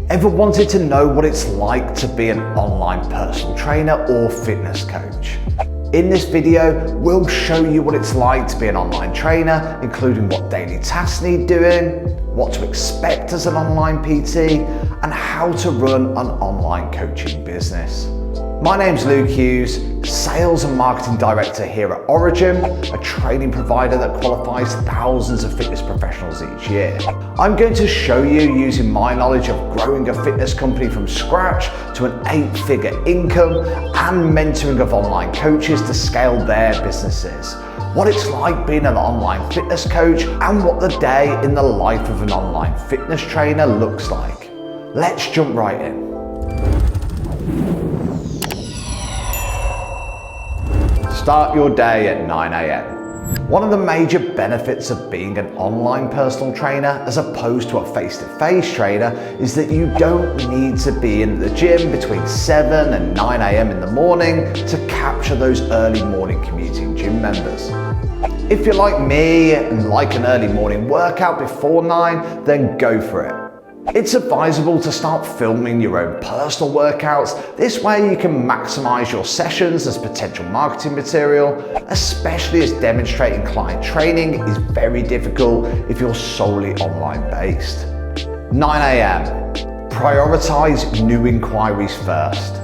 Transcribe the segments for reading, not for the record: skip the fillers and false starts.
Ever wanted to know what it's like to be an online personal trainer or fitness coach? In this video, we'll show you what it's like to be an online trainer, including what daily tasks need doing, what to expect as an online PT, and how to run an online coaching business. My name's Luke Hughes, Sales and Marketing Director here at Origin, a training provider that qualifies thousands of fitness professionals each year. I'm going to show you, using my knowledge of growing a fitness company from scratch to an 8-figure income and mentoring of online coaches to scale their businesses, what it's like being an online fitness coach and what the day in the life of an online fitness trainer looks like. Let's jump right in. Start your day at 9 a.m. One of the major benefits of being an online personal trainer as opposed to a face-to-face trainer is that you don't need to be in the gym between 7 and 9 a.m. in the morning to capture those early morning commuting gym members. If you're like me and like an early morning workout before 9, then go for it. It's advisable to start filming your own personal workouts. This way you can maximize your sessions as potential marketing material, especially as demonstrating client training is very difficult if you're solely online based. 9 a.m. Prioritize new inquiries first.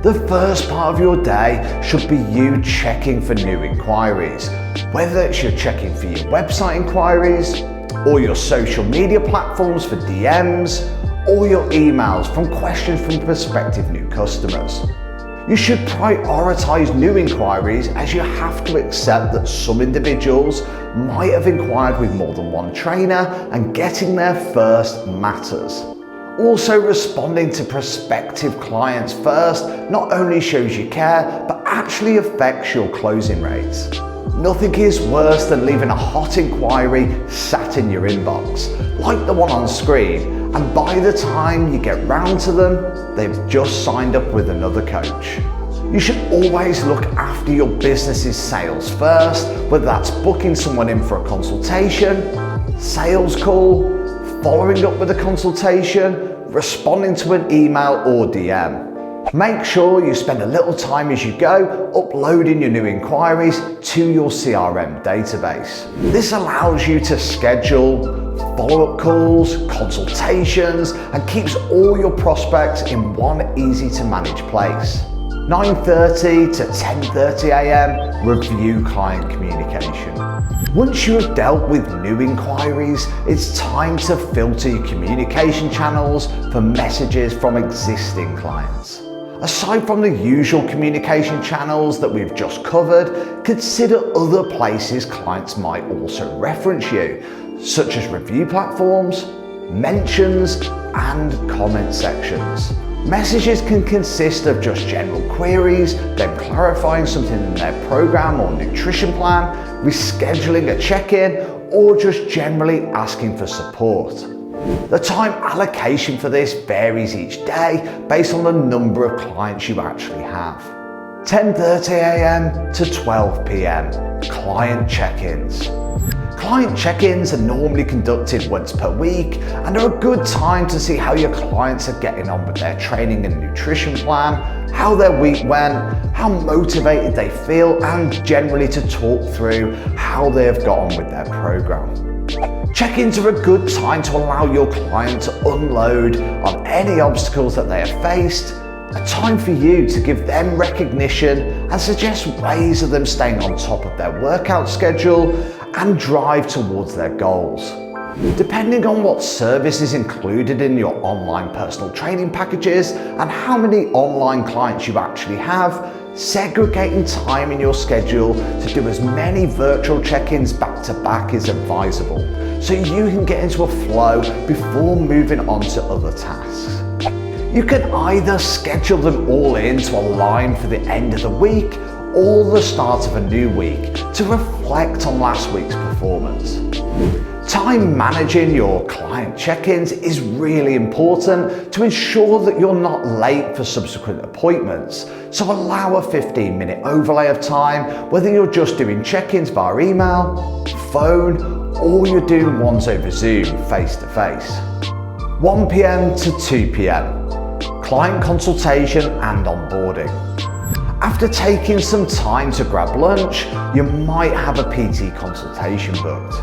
The first part of your day should be you checking for new inquiries, whether it's you're checking for your website inquiries, or your social media platforms for DMs, or your emails from questions from prospective new customers. You should prioritize new inquiries, as you have to accept that some individuals might have inquired with more than one trainer, and getting there first matters. Also, responding to prospective clients first not only shows you care, but actually affects your closing rates. Nothing is worse than leaving a hot inquiry sat in your inbox, like the one on screen, and by the time you get round to them, they've just signed up with another coach. You should always look after your business's sales first, whether that's booking someone in for a consultation, sales call, following up with a consultation, responding to an email or DM. Make sure you spend a little time as you go uploading your new inquiries to your CRM database. This allows you to schedule follow-up calls, consultations, and keeps all your prospects in one easy to manage place. 9:30 to 10:30 a.m. review client communication. Once you have dealt with new inquiries, it's time to filter your communication channels for messages from existing clients. Aside from the usual communication channels that we've just covered, consider other places clients might also reference you, such as review platforms, mentions, and comment sections. Messages can consist of just general queries, them clarifying something in their program or nutrition plan, rescheduling a check-in, or just generally asking for support. The time allocation for this varies each day based on the number of clients you actually have. 10:30 a.m. to 12 p.m. Client check-ins. Client check-ins are normally conducted once per week and are a good time to see how your clients are getting on with their training and nutrition plan, how their week went, how motivated they feel, and generally to talk through how they have got on with their program. Check-ins are a good time to allow your client to unload on any obstacles that they have faced, a time for you to give them recognition and suggest ways of them staying on top of their workout schedule and drive towards their goals. Depending on what service is included in your online personal training packages and how many online clients you actually have, segregating time in your schedule to do as many virtual check-ins back to back is advisable, so you can get into a flow before moving on to other tasks. You can either schedule them all in to align for the end of the week or the start of a new week to reflect on last week's performance. Time managing your client check-ins is really important to ensure that you're not late for subsequent appointments. So allow a 15-minute overlay of time, whether you're just doing check-ins via email, phone, or you're doing ones over Zoom face-to-face. 1 p.m. to 2 p.m. Client consultation and onboarding. After taking some time to grab lunch, you might have a PT consultation booked.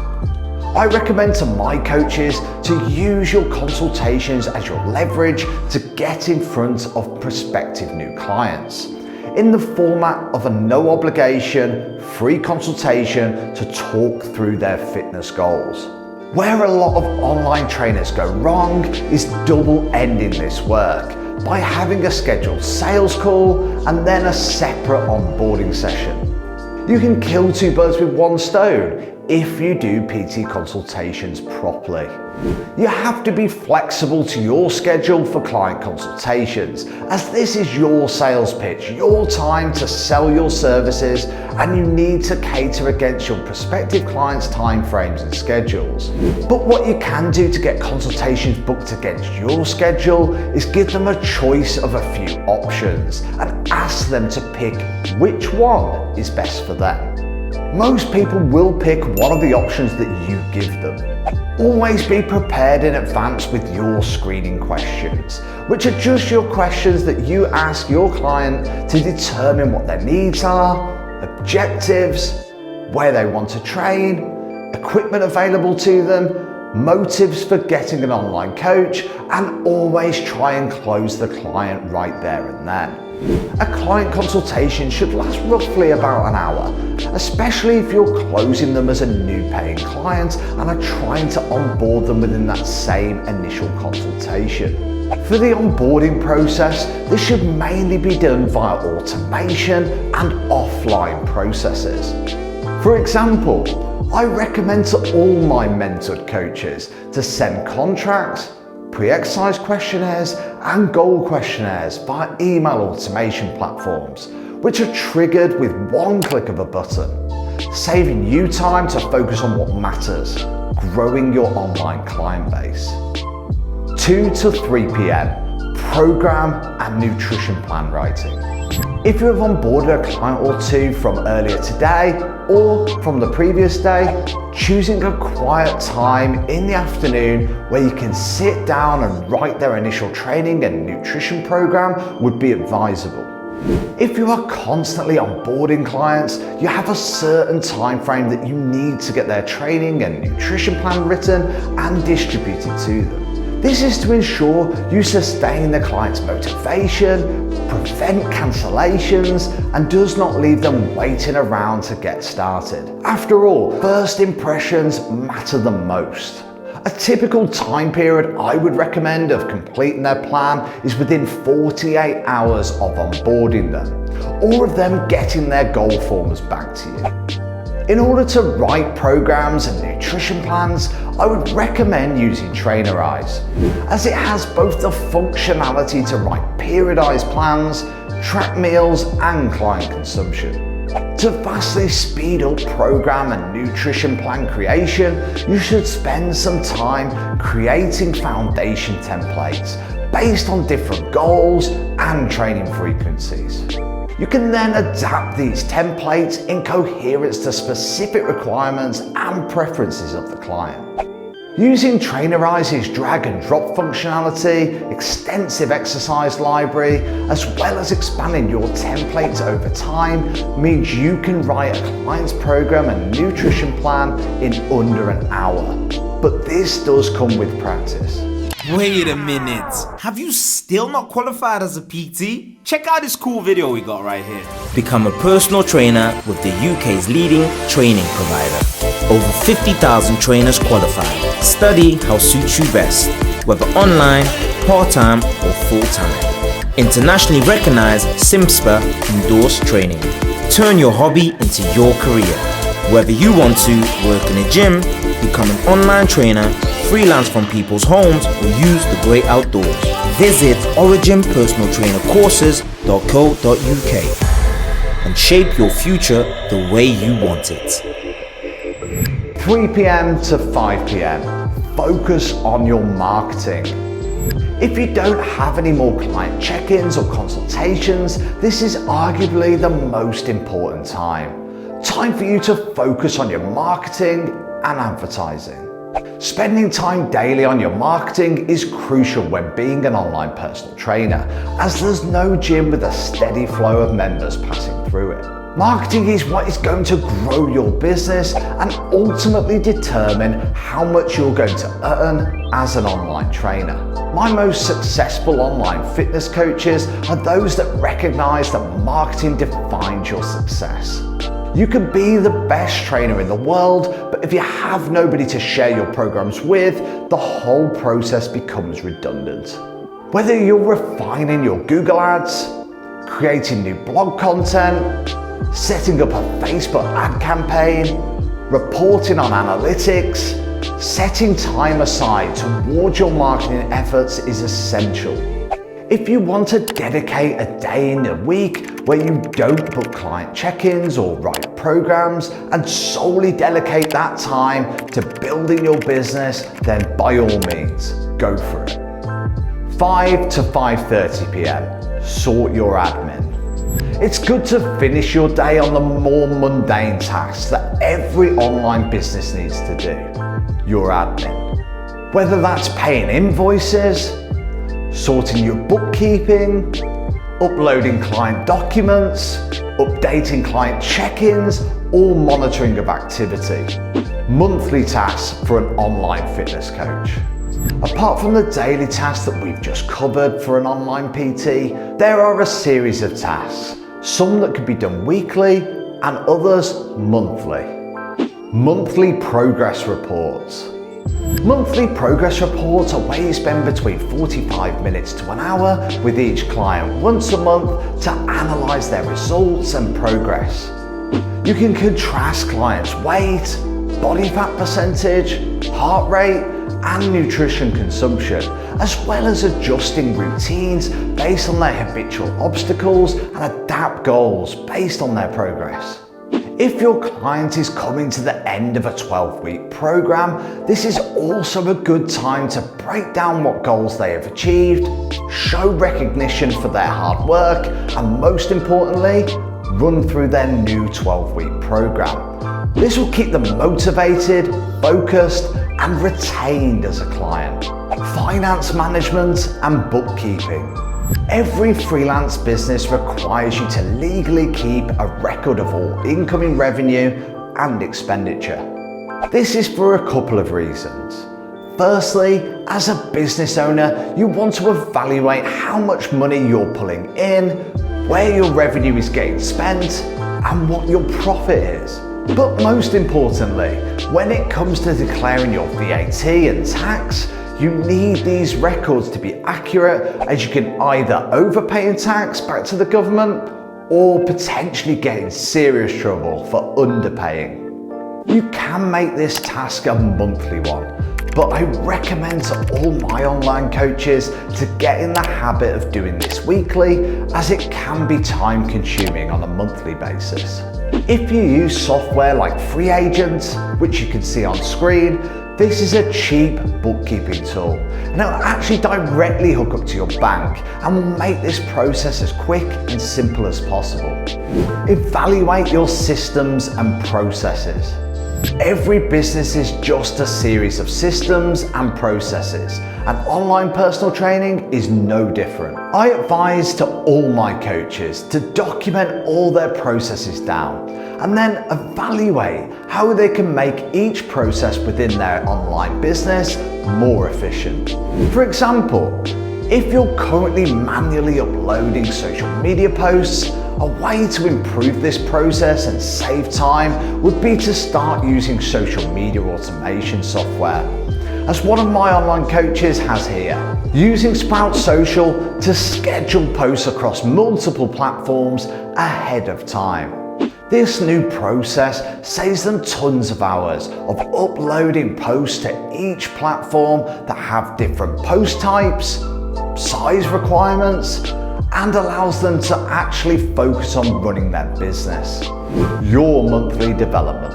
I recommend to my coaches to use your consultations as your leverage to get in front of prospective new clients, in the format of a no obligation, free consultation to talk through their fitness goals. Where a lot of online trainers go wrong is double ending this work by having a scheduled sales call and then a separate onboarding session. You can kill two birds with one stone if you do PT consultations properly. You have to be flexible to your schedule for client consultations, as this is your sales pitch, your time to sell your services, and you need to cater against your prospective clients' timeframes and schedules. But what you can do to get consultations booked against your schedule is give them a choice of a few options and ask them to pick which one is best for them. Most people will pick one of the options that you give them. Always be prepared in advance with your screening questions, which are just your questions that you ask your client to determine what their needs are, objectives, where they want to train, equipment available to them, motives for getting an online coach, and always try and close the client right there and then. A client consultation should last roughly about an hour, especially if you're closing them as a new paying client and are trying to onboard them within that same initial consultation. For the onboarding process, this should mainly be done via automation and offline processes. For example, I recommend to all my mentored coaches to send contracts, pre-exercise questionnaires and goal questionnaires via email automation platforms, which are triggered with one click of a button, saving you time to focus on what matters, growing your online client base. 2 to 3 p.m, program and nutrition plan writing. If you have onboarded a client or two from earlier today or from the previous day, choosing a quiet time in the afternoon where you can sit down and write their initial training and nutrition program would be advisable. If you are constantly onboarding clients, you have a certain time frame that you need to get their training and nutrition plan written and distributed to them. This is to ensure you sustain the client's motivation, prevent cancellations, and does not leave them waiting around to get started. After all, first impressions matter the most. A typical time period I would recommend of completing their plan is within 48 hours of onboarding them, or of them getting their goal forms back to you. In order to write programs and nutrition plans, I would recommend using Enquiries, as it has both the functionality to write periodized plans, track meals and client consumption. To vastly speed up program and nutrition plan creation, you should spend some time creating foundation templates based on different goals and training frequencies. You can then adapt these templates in coherence to specific requirements and preferences of the client. Using Enquiries' drag and drop functionality, extensive exercise library, as well as expanding your templates over time, means you can write a client's program and nutrition plan in under an hour. But this does come with practice. Wait a minute, have you still not qualified as a PT? Check out this cool video we got right here. Become a personal trainer with the UK's leading training provider. Over 50,000 trainers qualified. Study how suits you best, whether online, part-time or full-time. Internationally recognized SIMSPA endorsed training. Turn your hobby into your career. Whether you want to work in a gym, become an online trainer, freelance from people's homes, or use the great outdoors. Visit originpersonaltrainercourses.co.uk and shape your future the way you want it. 3 p.m. to 5 p.m. Focus on your marketing. If you don't have any more client check-ins or consultations, this is arguably the most important time. Time for you to focus on your marketing and advertising. Spending time daily on your marketing is crucial when being an online personal trainer, as there's no gym with a steady flow of members passing through it. Marketing is what is going to grow your business and ultimately determine how much you're going to earn as an online trainer. My most successful online fitness coaches are those that recognize that marketing defines your success. You can be the best trainer in the world, but if you have nobody to share your programs with, the whole process becomes redundant. Whether you're refining your Google ads, creating new blog content, setting up a Facebook ad campaign, reporting on analytics, setting time aside towards your marketing efforts is essential. If you want to dedicate a day in the week where you don't book client check-ins or write programs and solely dedicate that time to building your business, then by all means, go for it. 5 to 5:30 p.m, sort your admin. It's good to finish your day on the more mundane tasks that every online business needs to do. Your admin. Whether that's paying invoices, sorting your bookkeeping, uploading client documents, updating client check-ins, or monitoring of activity. Monthly tasks for an online fitness coach. Apart from the daily tasks that we've just covered for an online PT, there are a series of tasks, some that can be done weekly and others monthly. Monthly progress reports. Monthly progress reports are where you spend between 45 minutes to an hour with each client once a month to analyse their results and progress. You can contrast clients' weight, body fat percentage, heart rate, and nutrition consumption, as well as adjusting routines based on their habitual obstacles and adapt goals based on their progress. If your client is coming to the end of a 12-week program, this is also a good time to break down what goals they have achieved, show recognition for their hard work, and most importantly, run through their new 12-week program. This will keep them motivated, focused, and retained as a client. Finance management and bookkeeping. Every freelance business requires you to legally keep a record of all incoming revenue and expenditure. This is for a couple of reasons. Firstly, as a business owner, you want to evaluate how much money you're pulling in, where your revenue is getting spent, and what your profit is. But most importantly, when it comes to declaring your VAT and tax, you need these records to be accurate, as you can either overpay in tax back to the government or potentially get in serious trouble for underpaying. You can make this task a monthly one, but I recommend to all my online coaches to get in the habit of doing this weekly, as it can be time consuming on a monthly basis. If you use software like Free Agent, which you can see on screen, this is a cheap bookkeeping tool, and it will actually directly hook up to your bank and will make this process as quick and simple as possible. Evaluate your systems and processes. Every business is just a series of systems and processes, and online personal training is no different. I advise to all my coaches to document all their processes down and then evaluate how they can make each process within their online business more efficient. For example, if you're currently manually uploading social media posts, a way to improve this process and save time would be to start using social media automation software, as one of my online coaches has here. Using Sprout Social to schedule posts across multiple platforms ahead of time. This new process saves them tons of hours of uploading posts to each platform that have different post types, size requirements, and allows them to actually focus on running their business. Your monthly development.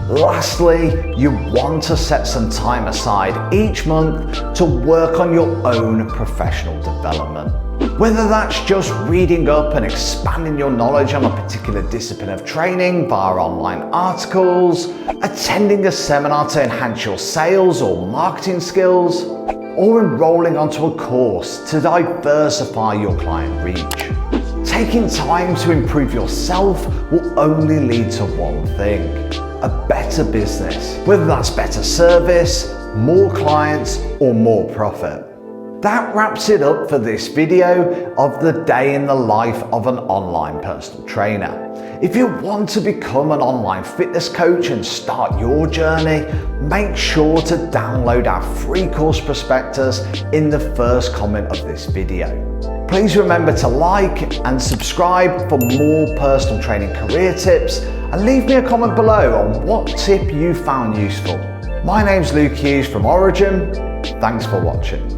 Lastly, you want to set some time aside each month to work on your own professional development. Whether that's just reading up and expanding your knowledge on a particular discipline of training via online articles, attending a seminar to enhance your sales or marketing skills, or enrolling onto a course to diversify your client reach. Taking time to improve yourself will only lead to one thing: a better business. Whether that's better service, more clients, or more profit. That wraps it up for this video of the day in the life of an online personal trainer. If you want to become an online fitness coach and start your journey, make sure to download our free course prospectus in the first comment of this video. Please remember to like and subscribe for more personal training career tips, and leave me a comment below on what tip you found useful. My name's Luke Hughes from Origin. Thanks for watching.